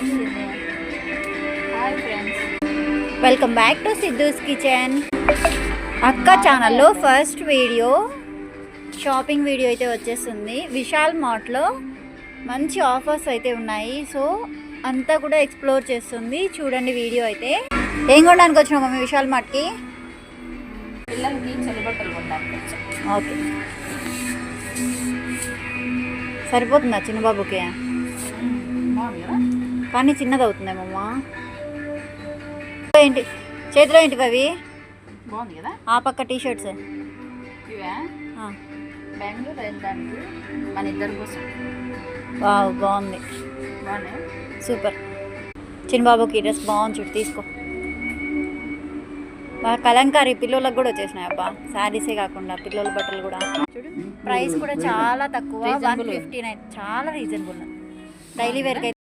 Hi friends, welcome back to Siddhu's kitchen. అక్క ఛానల్లో first video shopping video అయితే వచ్చేస్తుంది. విశాల్ మార్ట్లో మంచి ఆఫర్స్ అయితే ఉన్నాయి. సో అంతా కూడా ఎక్స్ప్లోర్ చేస్తుంది. చూడండి వీడియో అయితే. ఏం కొనడానికి వచ్చినావు మమ్మీ విశాల్ మార్ట్కి? పిల్లలకి చలిబట్టలు కొనడానికి వచ్చాం. ఓకే, సరిపోతుందా చిన్నబాబుకి? బాగుంది కదా? కానీ చిన్నది అవుతుందేమమ్మ. ఏంటి చేతిలో ఏంటివి అవి? బాగుంది కదా? ఆ పక్క టీ షర్ట్స్ ఇవే బెంగళూరు వెళ్ళడానికి మన ఇద్దరి కోసం. బాగుంది, బాగున్నాయి, సూపర్. చిన్నబాబుకి డ్రెస్ బాగుంది, చూడు తీసుకో. బాగా కలంకారీ పిల్లలకు కూడా వచ్చేసినాయి అబ్బా. శారీసే కాకుండా పిల్లల బట్టలు కూడా చూడు. ప్రైస్ కూడా చాలా తక్కువ, 159. చాలా రీజనబుల్. డైలీ వేర్కి